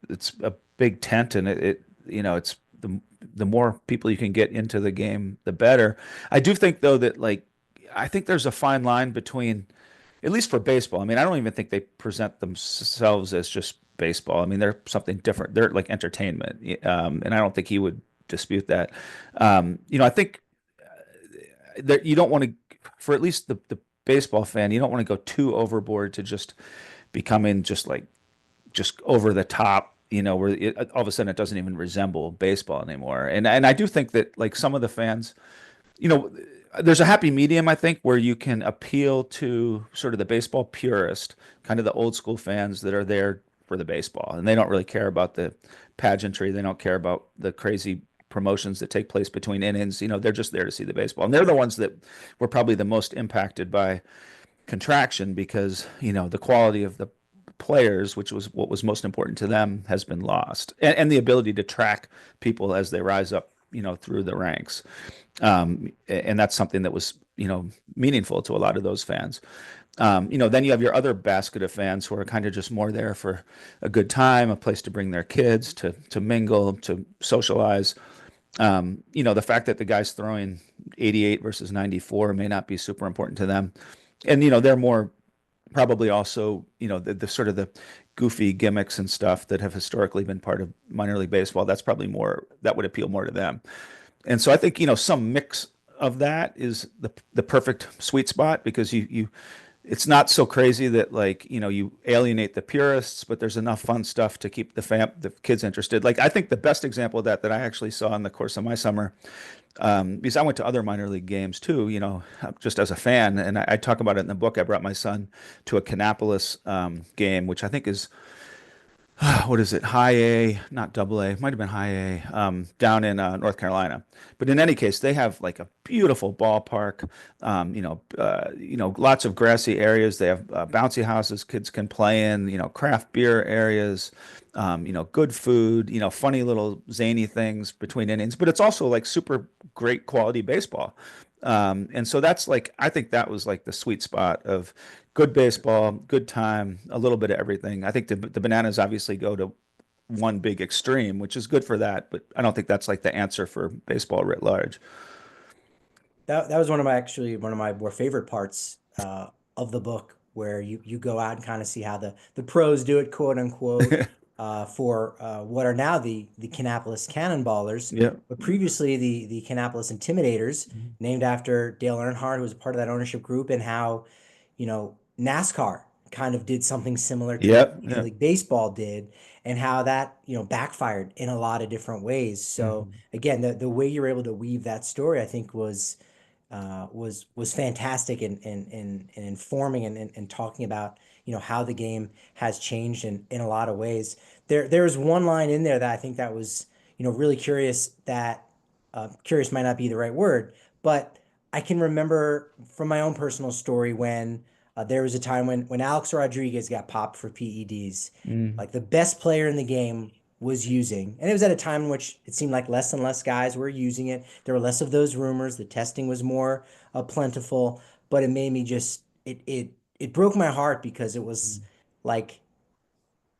it's a big tent, and it's the more people you can get into the game, the better. I do think though that like I think there's a fine line between, at least for baseball. I mean, I don't even think they present themselves as just baseball. I mean, they're something different. They're like entertainment, and I don't think he would dispute that. I think that you don't want to, for at least the baseball fan, you don't want to go too overboard to just becoming just over the top. Where all of a sudden it doesn't even resemble baseball anymore. And I do think that like some of the fans, you know, there's a happy medium, I think, where you can appeal to sort of the baseball purist, kind of the old school fans that are there for the baseball, and they don't really care about the pageantry. They don't care about the crazy promotions that take place between innings. They're just there to see the baseball, and they're the ones that were probably the most impacted by contraction because the quality of the players, which was what was most important to them, has been lost, and the ability to track people as they rise up, through the ranks. And that's something that was, meaningful to a lot of those fans. Then you have your other basket of fans who are kind of just more there for a good time, a place to bring their kids, to mingle, to socialize. The fact that the guy's throwing 88 versus 94 may not be super important to them. And, they're more probably also, the sort of the goofy gimmicks and stuff that have historically been part of minor league baseball. That's probably more, that would appeal more to them. And so I think, some mix of that is the perfect sweet spot because it's not so crazy that like, you alienate the purists, but there's enough fun stuff to keep the kids interested. Like I think the best example of that I actually saw in the course of my summer, because I went to other minor league games too, just as a fan, and I talk about it in the book. I brought my son to a Kannapolis game, which I think is what is it? High A, not double A, might have been high A, down in North Carolina. But in any case, they have like a beautiful ballpark, lots of grassy areas. They have bouncy houses kids can play in, craft beer areas, good food, funny little zany things between innings. But it's also like super great quality baseball. And so that's like, I think that was like the sweet spot of good baseball, good time, a little bit of everything. I think the Bananas obviously go to one big extreme, which is good for that, but I don't think that's like the answer for baseball writ large. That was one of my more favorite parts of the book, where you go out and kind of see how the pros do it, quote unquote, for what are now the Kannapolis Cannonballers, Yeah. but previously the Kannapolis Intimidators, Mhm. named after Dale Earnhardt, who was a part of that ownership group, and how NASCAR kind of did something similar to what Yeah. Major Yeah. League Baseball did, and how that backfired in a lot of different ways. So Mhm. again, the way you were able to weave that story, I think, was fantastic in informing and talking about how the game has changed in a lot of ways. There's one line in there that I think that was really curious. That curious might not be the right word, but I can remember from my own personal story when there was a time when Alex Rodriguez got popped for PEDs. Mhm. Like the best player in the game was using, and it was at a time in which it seemed like less and less guys were using it. There were less of those rumors. The testing was more plentiful, but it made me just it broke my heart because it was like,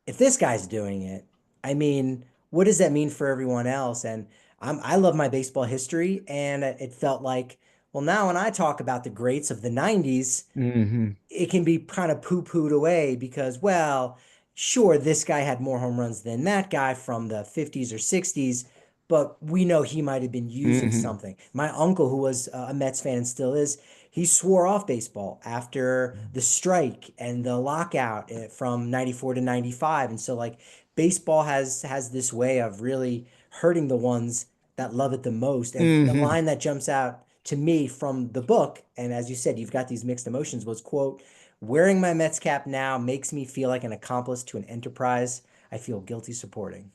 if this guy's doing it, I mean, what does that mean for everyone else? And I love my baseball history, and it felt like, well, now when I talk about the greats of the 90s, Mhm. it can be kind of poo-pooed away because, well, sure, this guy had more home runs than that guy from the 50s or 60s, but we know he might have been using Mhm. something. My uncle, who was a Mets fan and still is, he swore off baseball after the strike and the lockout from 94 to 95. And so like baseball has this way of really hurting the ones that love it the most. And the Mhm. line that jumps out to me from the book, and as you said, you've got these mixed emotions, was, quote, wearing my Mets cap now makes me feel like an accomplice to an enterprise I feel guilty supporting.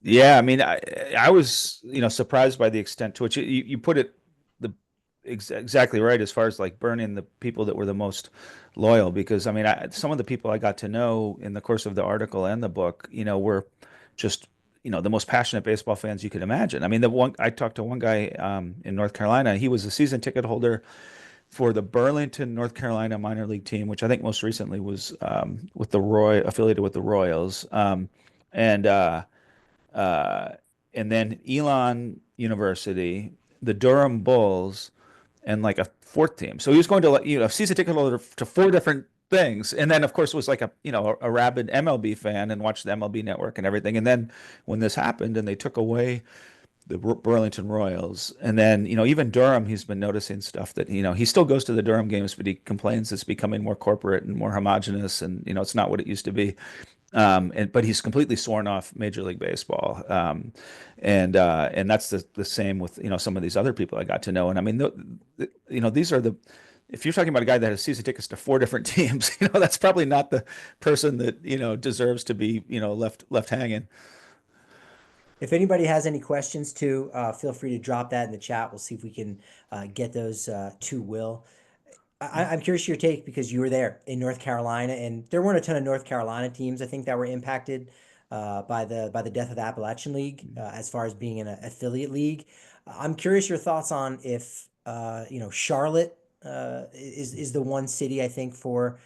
Yeah, I mean, I was, surprised by the extent to which you put it the exactly right as far as like burning the people that were the most loyal. Because I mean, some of the people I got to know in the course of the article and the book, were just, the most passionate baseball fans you could imagine. I mean, the one I talked to one guy in North Carolina. He was a season ticket holder for the Burlington, North Carolina minor league team, which I think most recently was with the Roy affiliated with the Royals. And uh, and then Elon University, the Durham Bulls, and like a fourth team. So he was going to like, season ticket holder to four different things. And then of course was like a rabid MLB fan and watched the MLB network and everything. And then when this happened and they took away the Burlington Royals, and then even Durham, he's been noticing stuff that he still goes to the Durham games, but he complains it's becoming more corporate and more homogenous, and it's not what it used to be. But he's completely sworn off Major League Baseball, and that's the same with some of these other people I got to know. And I mean, these are the if you're talking about a guy that has season tickets to four different teams, that's probably not the person that deserves to be left hanging. If anybody has any questions too, feel free to drop that in the chat. We'll see if we can get those to Will. I'm curious your take because you were there in North Carolina, and there weren't a ton of North Carolina teams I think that were impacted by the death of the Appalachian League as far as being an affiliate league. I'm curious your thoughts on if Charlotte is the one city I think for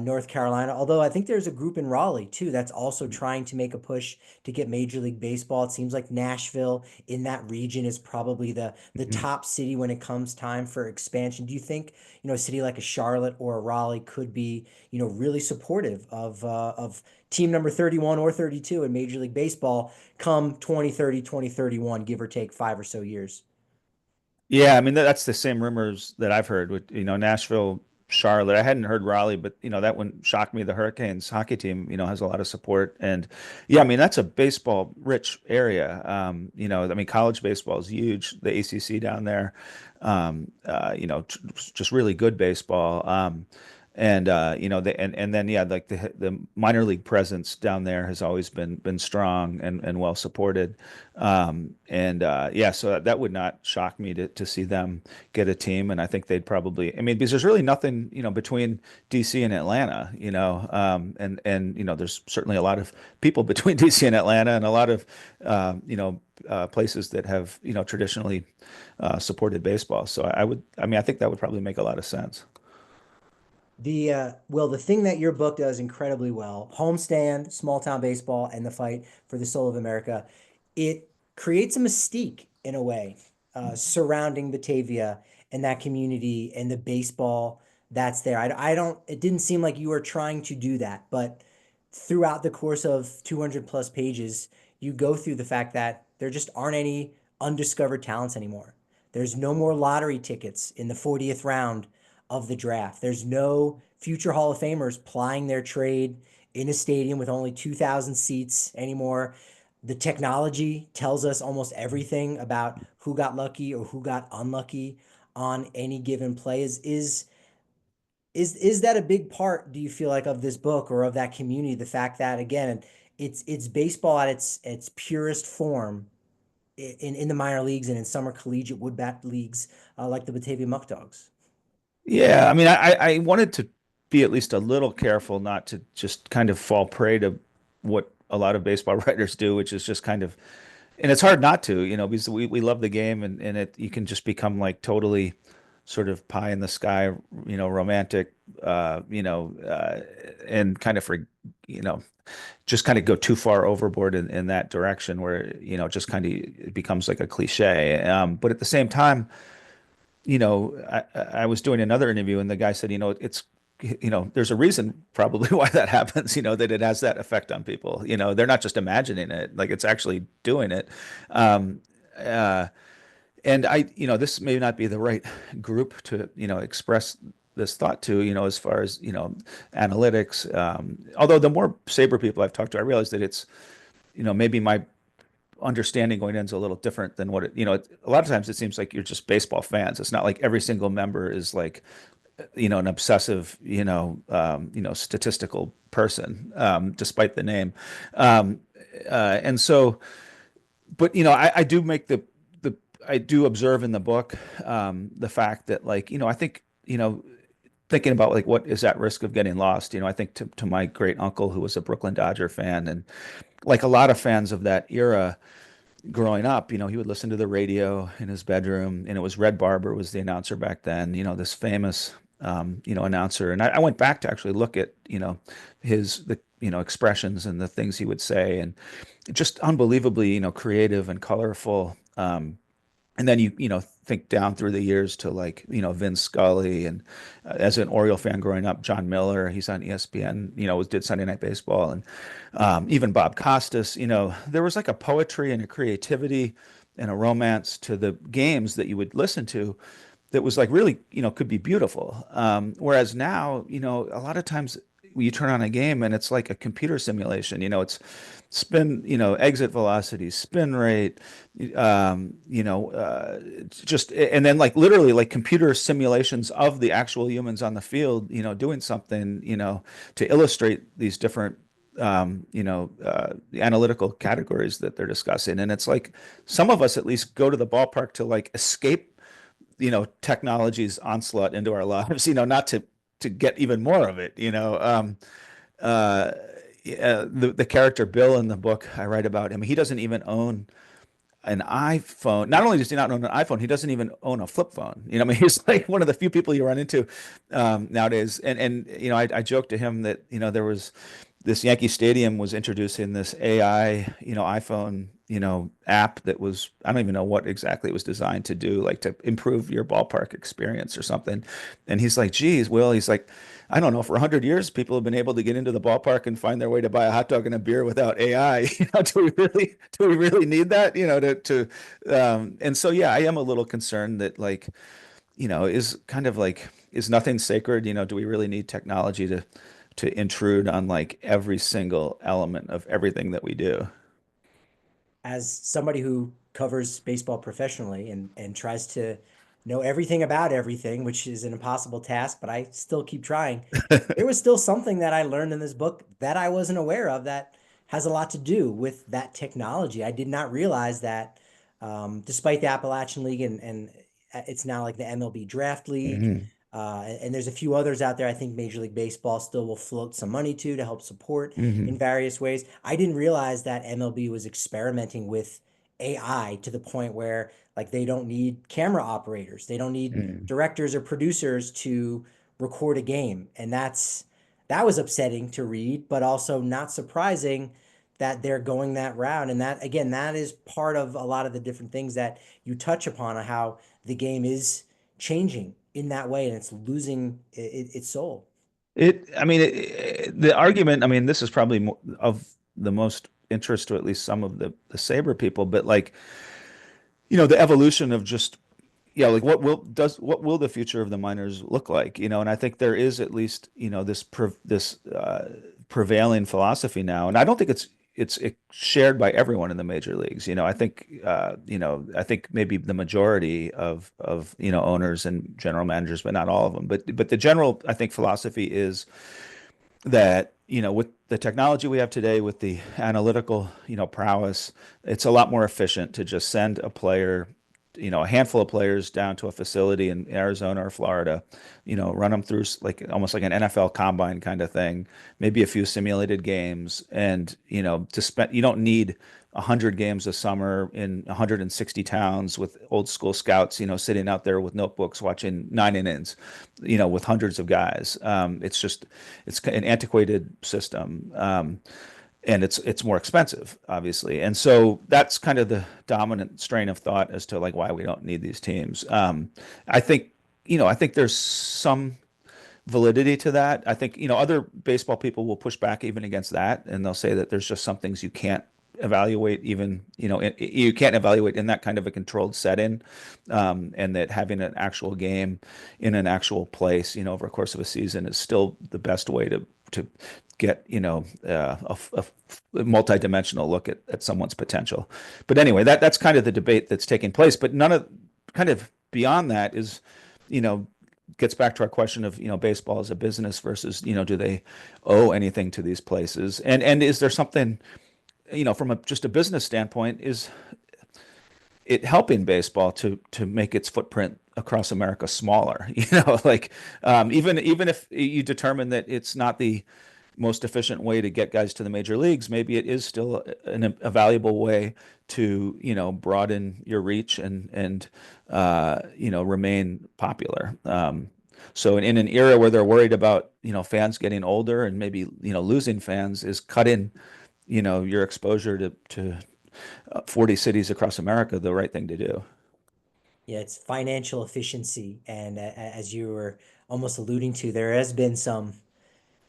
North Carolina. Although I think there's a group in Raleigh too that's also trying to make a push to get Major League Baseball. It seems like Nashville in that region is probably the Mhm. top city when it comes time for expansion. Do you think a city like a Charlotte or a Raleigh could be really supportive of team number 31 or 32 in Major League Baseball come 2030, 2031, give or take 5 or so years? Yeah, I mean that's the same rumors that I've heard with Nashville, Charlotte. I hadn't heard Raleigh, but that wouldn't shock me. The Hurricanes hockey team, has a lot of support, and yeah, I mean that's a baseball rich area. I mean college baseball is huge. The ACC down there, just really good baseball. And and then yeah, like the minor league presence down there has always been strong and well supported. Yeah, so that would not shock me to see them get a team, and I think they'd probably. I mean, because there's really nothing between DC and Atlanta, and there's certainly a lot of people between DC and Atlanta, and a lot of places that have traditionally supported baseball. So I mean, I think that would probably make a lot of sense. The thing that your book does incredibly well, Homestand, Small Town Baseball, and the Fight for the Soul of America, it creates a mystique in a way surrounding Batavia and that community and the baseball that's there. I don't, it didn't seem like you were trying to do that, but throughout the course of 200 plus pages, you go through the fact that there just aren't any undiscovered talents anymore. There's no more lottery tickets in the 40th round of the draft. There's no future Hall of Famers plying their trade in a stadium with only 2,000 seats anymore. The technology tells us almost everything about who got lucky or who got unlucky on any given play. Is that a big part, do you feel like, of this book or of that community? The fact that again, it's baseball at its purest form in the minor leagues and in summer collegiate wood bat leagues like the Batavia Muckdogs. Yeah, I mean, I wanted to be at least a little careful not to just kind of fall prey to what a lot of baseball writers do, which is just kind of, and it's hard not to, because we love the game and you can just become like totally sort of pie in the sky, romantic, and kind of you know, just kind of go too far overboard in that direction where, just kind of it becomes like a cliche. But at the same time, I was doing another interview and the guy said, there's a reason probably why that happens, that it has that effect on people. They're not just imagining it, like it's actually doing it. Um, uh, and this may not be the right group to, express this thought to, as far as, analytics. Although the more Saber people I've talked to, I realize that it's, maybe my understanding going in is a little different than what a lot of times it seems like you're just baseball fans. It's not like every single member is like, an obsessive, statistical person, despite the name. Um, and so, but I do make I do observe in the book, the fact that like, I think, thinking about like what is at risk of getting lost, I think to my great uncle who was a Brooklyn Dodger fan and like a lot of fans of that era growing up, he would listen to the radio in his bedroom, and it was Red Barber was the announcer back then, this famous, announcer. And I went back to actually look at, expressions and the things he would say, and just unbelievably, creative and colorful. And then you think down through the years to like Vin Scully, and as an Oriole fan growing up, John Miller, he's on ESPN, did Sunday Night Baseball, and even Bob Costas. There was like a poetry and a creativity and a romance to the games that you would listen to that was like really could be beautiful. Whereas now, a lot of times you turn on a game and it's like a computer simulation. It's spin, exit velocity, spin rate, just and then like literally like computer simulations of the actual humans on the field, doing something, to illustrate these different the analytical categories that they're discussing. And it's like some of us at least go to the ballpark to like escape technology's onslaught into our lives, not to get even more of it. Uh, the character Bill in the book I write about him, he doesn't even own an iPhone. Not only does he not own an iPhone, he doesn't even own a flip phone. I mean, he's like one of the few people you run into nowadays. And I joked to him that there was this Yankee Stadium was introducing this AI, iPhone, app that was, I don't even know what exactly it was designed to do, like to improve your ballpark experience or something. And he's like, geez, Will, he's like, I don't know, for 100 years, people have been able to get into the ballpark and find their way to buy a hot dog and a beer without AI. Do we really need that? And so, yeah, I am a little concerned that like, is kind of like, is nothing sacred? Do we really need technology to intrude on like every single element of everything that we do? As somebody who covers baseball professionally and tries to know everything about everything, which is an impossible task, but I still keep trying. There was still something that I learned in this book that I wasn't aware of that has a lot to do with that technology. I did not realize that, despite the Appalachian League and it's now like the MLB Draft League. Hmm. And there's a few others out there. I think Major League Baseball still will float some money to help support in Hmm. various ways. I didn't realize that MLB was experimenting with AI to the point where like they don't need camera operators, they don't need Hmm. directors or producers to record a game, and that was upsetting to read, but also not surprising that they're going that route. And that again, that is part of a lot of the different things that you touch upon of how the game is changing in that way and it's losing its soul. I mean, the argument, I mean, this is probably of the most interest to at least some of the Saber people, but like, the evolution of just, yeah, like what will the future of the minors look like? And I think there is at least, this prevailing philosophy now, and I don't think it's shared by everyone in the major leagues. I think maybe the majority of owners and general managers, but not all of them. But the general, I think, philosophy is that with the technology we have today, with the analytical prowess, it's a lot more efficient to just send a player, a handful of players down to a facility in Arizona or Florida, run them through like almost like an NFL combine kind of thing, maybe a few simulated games, and to spend, you don't need 100 games a summer in 160 towns with old school scouts, sitting out there with notebooks watching 9 innings, with hundreds of guys. It's an antiquated system. And it's more expensive, obviously. And so that's kind of the dominant strain of thought as to like why we don't need these teams. I think, I think there's some validity to that. I think, other baseball people will push back even against that, and they'll say that there's just some things you can't evaluate even, you can't evaluate in that kind of a controlled setting, and that having an actual game in an actual place, over a course of a season is still the best way to get, a multi-dimensional look at someone's potential. But anyway, that's kind of the debate that's taking place. But none of kind of beyond that is, you know, gets back to our question of, baseball as a business versus, do they owe anything to these places? And is there something, from just a business standpoint, is it helping baseball to make its footprint across America smaller? Like, even if you determine that it's not the most efficient way to get guys to the major leagues, maybe it is still a valuable way to, broaden your reach and remain popular. So in an era where they're worried about, fans getting older and maybe, losing fans, is cutting, your exposure to 40 cities across America the right thing to do? Yeah, it's financial efficiency. And as you were almost alluding to, there has been some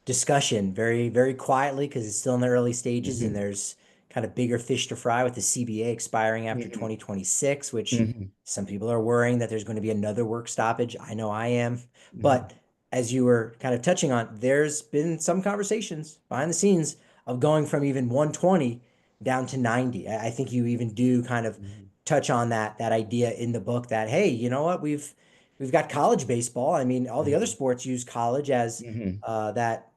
discussion very, very quietly because it's still in the early stages and Hmm. there's kind of bigger fish to fry with the CBA expiring after Hmm. 2026, which Hmm. some people are worrying that there's going to be another work stoppage. I know I am. Hmm. But as you were kind of touching on, there's been some conversations behind the scenes of going from even 120 down to 90. I think you even do kind of Hmm. touch on that idea in the book that, hey, you know what, we've got college baseball. I mean, all the other Hmm. sports use college as Hmm. that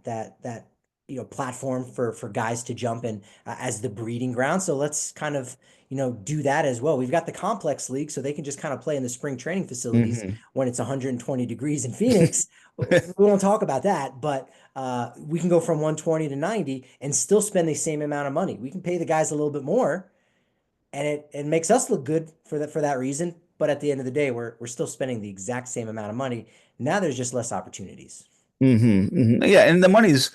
platform for guys to jump in as the breeding ground. So let's kind of do that as well. We've got the complex league, so they can just kind of play in the spring training facilities Hmm. when it's 120 degrees in Phoenix. We don't talk about that, but we can go from 120 to 90 and still spend the same amount of money. We can pay the guys a little bit more, and it makes us look good for that reason. But at the end of the day, we're still spending the exact same amount of money. Now there's just less opportunities. Hmm. Hmm. Yeah, and the money's,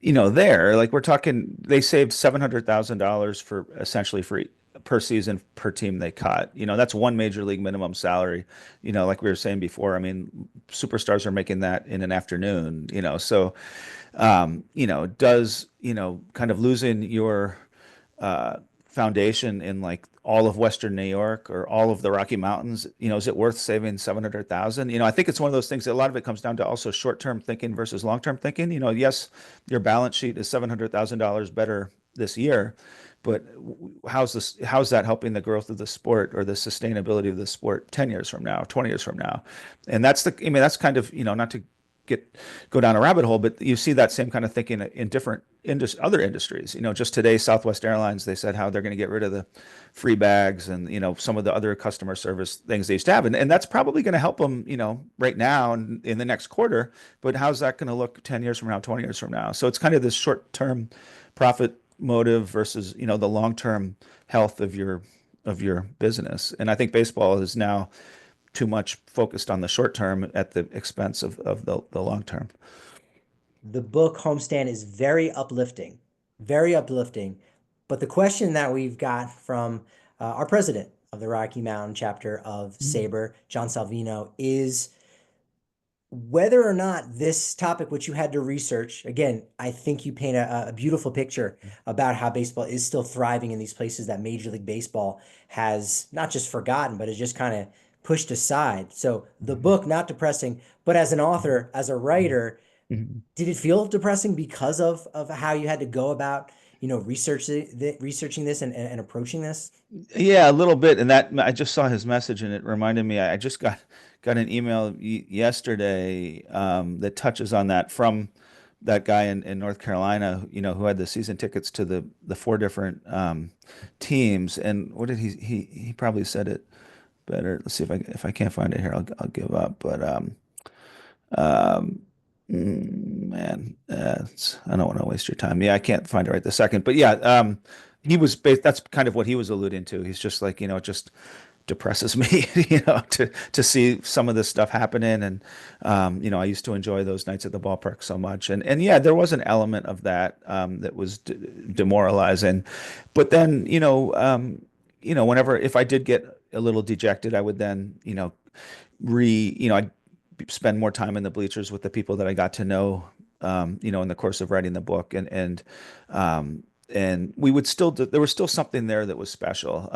there. Like we're talking, they saved $700,000 for essentially per season per team they cut. That's one major league minimum salary. Like we were saying before, I mean, superstars are making that in an afternoon, so does, kind of losing your foundation in like all of Western New York or all of the Rocky Mountains, is it worth saving 700,000? I think it's one of those things that a lot of it comes down to also short-term thinking versus long-term thinking. Yes, your balance sheet is $700,000 better this year, but how's that helping the growth of the sport or the sustainability of the sport 10 years from now, 20 years from now? And that's kind of, not to get go down a rabbit hole, but you see that same kind of thinking in different other industries. Just today, Southwest Airlines, they said how they're going to get rid of the free bags and some of the other customer service things they used to have, and that's probably going to help them, right now and in the next quarter. But how's that going to look 10 years from now, 20 years from now? So it's kind of this short-term profit motive versus the long-term health of your business. And I think baseball is now too much focused on the short term at the expense of the long term. The book Homestand is very uplifting, very uplifting. But the question that we've got from our president of the Rocky Mountain chapter of SABR, John Salvino, is whether or not this topic, which you had to research, again, I think you paint a beautiful picture about how baseball is still thriving in these places that Major League Baseball has not just forgotten, but has just kind of pushed aside. So the Mhm. book, not depressing, but as an author, as a Mhm. writer, Mhm. did it feel depressing because of how you had to go about, researching this and approaching this? Yeah, a little bit. And that I just saw his message, and it reminded me. I just got an email yesterday that touches on that from that guy in North Carolina, who had the season tickets to the four different teams. And what did he probably said it better. Let's see if I can't find it here, I'll give up. But Um, man, I don't want to waste your time. Yeah, I can't find it right this second. But yeah, that's kind of what he was alluding to. He's just like, it just depresses me, to see some of this stuff happening. And, I used to enjoy those nights at the ballpark so much. And yeah, there was an element of that, that was demoralizing. But then, whenever, if I did get a little dejected, I would then, I'd spend more time in the bleachers with the people that I got to know, in the course of writing the book, and we would still there was still something there that was special,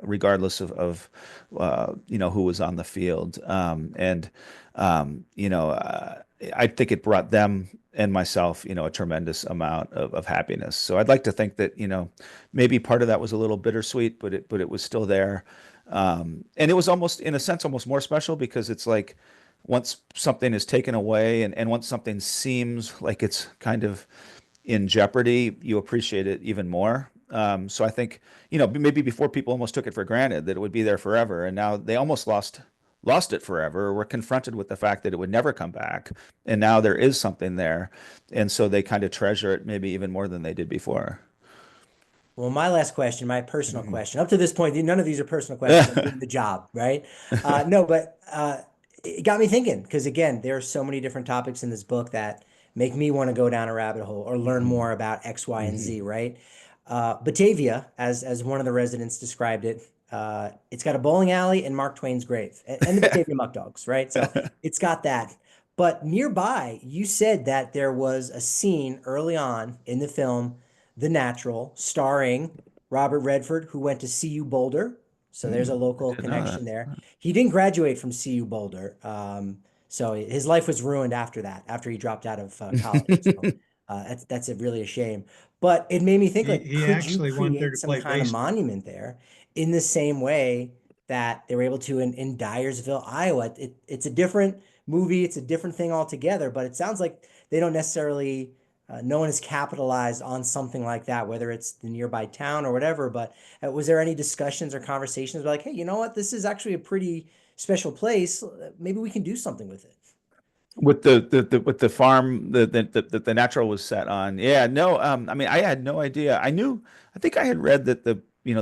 regardless of who was on the field, and I think it brought them and myself, a tremendous amount of happiness. So I'd like to think that, maybe part of that was a little bittersweet, but it was still there. And it was almost, in a sense, almost more special because it's like once something is taken away and once something seems like it's kind of in jeopardy, you appreciate it even more. So I think, maybe before people almost took it for granted that it would be there forever, and now they almost lost it forever. Or were confronted with the fact that it would never come back, and now there is something there, and so they kind of treasure it maybe even more than they did before. Well, my last question, my personal Mhm. question. Up to this point, none of these are personal questions. I'm doing the job, right? No, but it got me thinking because again, there are so many different topics in this book that make me want to go down a rabbit hole or learn Mhm. more about X, Y, and Z, Mhm. right? Batavia, as one of the residents described it, It's got a bowling alley and Mark Twain's grave and the Batavia Muckdogs, right? So it's got that. But nearby, you said that there was a scene early on in the film, The Natural, starring Robert Redford, who went to CU Boulder. So there's a I local didn't know that. connection there. He didn't graduate from CU Boulder. So his life was ruined after that, after he dropped out of college. So that's really a shame. But it made me think, He like, he could you actually went there create to some play kind of baseball. monument there in the same way that they were able to in Dyersville, Iowa? It's a different movie, it's a different thing altogether, but it sounds like they don't necessarily, no one has capitalized on something like that, whether it's the nearby town or whatever. But was there any discussions or conversations about like, hey, you know what, this is actually a pretty special place. Maybe we can do something with it. With with the farm the natural was set on. Yeah, no, I mean I had no idea. I think I had read that the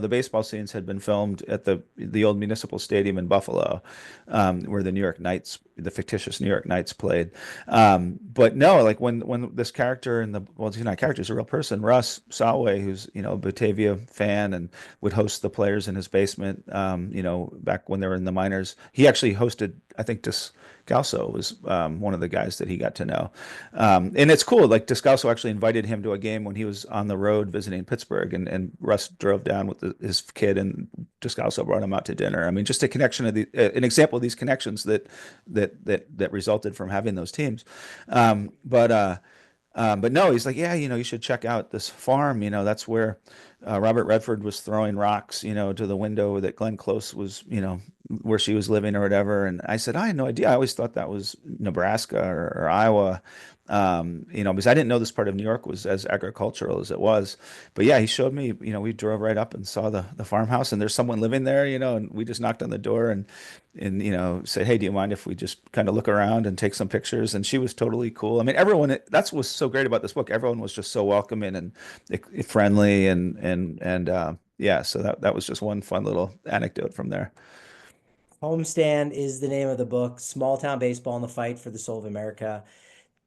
baseball scenes had been filmed at the old municipal stadium in Buffalo, where the New York Knights, the fictitious New York Knights played. But no, like when this character in the well, he's not a character, he's a real person, Russ Salway, who's a Batavia fan and would host the players in his basement. Back when they were in the minors, he actually hosted, I think, this. Descalso was one of the guys that he got to know. And it's cool. Like Descalso actually invited him to a game when he was on the road visiting Pittsburgh, and Russ drove down with his kid, and Descalso brought him out to dinner. I mean, just a connection of an example of these connections that resulted from having those teams. But no, he's like, yeah, you should check out this farm. That's where Robert Redford was throwing rocks, to the window that Glenn Close was, where she was living or whatever. And I said, I had no idea. I always thought that was Nebraska or Iowa, because I didn't know this part of New York was as agricultural as it was. But yeah, he showed me, we drove right up and saw the farmhouse, and there's someone living there, and we just knocked on the door and said, hey, do you mind if we just kind of look around and take some pictures? And she was totally cool. I mean, everyone, that's what's so great about this book. Everyone was just so welcoming and friendly and yeah, so that was just one fun little anecdote from there. Homestand is the name of the book. Small town baseball and the fight for the soul of America.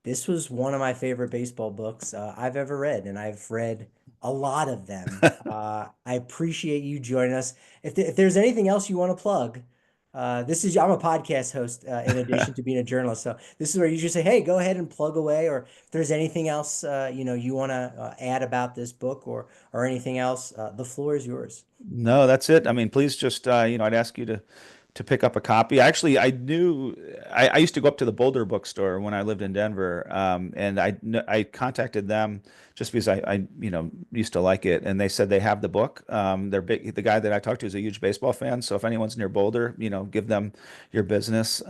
This was one of my favorite baseball books I've ever read, and I've read a lot of them. I appreciate you joining us. If there's anything else you want to plug, I'm a podcast host in addition to being a journalist. So this is where you just say, hey, go ahead and plug away. Or if there's anything else, you want to add about this book or anything else, the floor is yours. No, that's it. I mean, please just I'd ask you to pick up a copy. Actually, I used to go up to the Boulder bookstore when I lived in Denver, and I contacted them just because I used to like it, and they said they have the book. They're big. The guy that I talked to is a huge baseball fan, so if anyone's near Boulder, give them your business.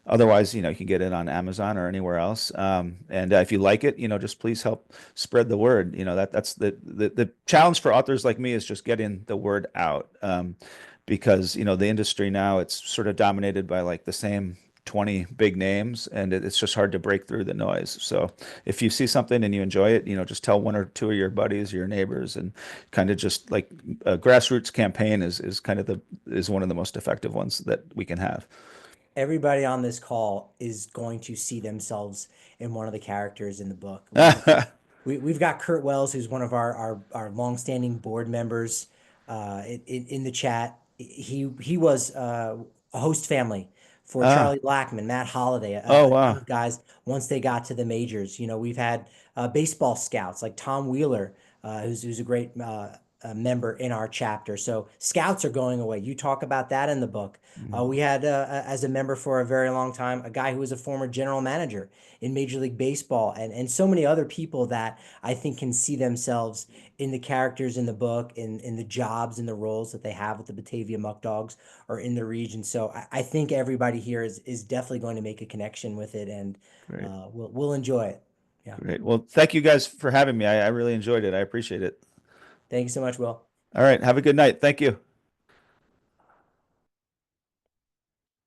Otherwise, you can get it on Amazon or anywhere else. And if you like it, just please help spread the word. That's the challenge for authors like me is just getting the word out. Because the industry now, it's sort of dominated by like the same 20 big names, and it's just hard to break through the noise. So if you see something and you enjoy it, just tell one or two of your buddies, your neighbors, and kind of just like a grassroots campaign is kind of is one of the most effective ones that we can have. Everybody on this call is going to see themselves in one of the characters in the book. We've got Kurt Wells, who's one of our longstanding board members, in the chat. He was a host family for Ah, Charlie Blackmon, Matt Holliday, oh a ton wow. of guys once they got to the majors. We've had baseball scouts like Tom Wheeler, who's a great member in our chapter. So scouts are going away. You talk about that in the book. We had, as a member for a very long time, a guy who was a former general manager in Major League Baseball, and so many other people that I think can see themselves in the characters in the book, in the jobs and the roles that they have with the Batavia Muckdogs or in the region. So I think everybody here is definitely going to make a connection with it, and Great. we'll enjoy it. Yeah. Great. Well, thank you guys for having me. I really enjoyed it. I appreciate it. Thank you so much, Will. All right. Have a good night. Thank you.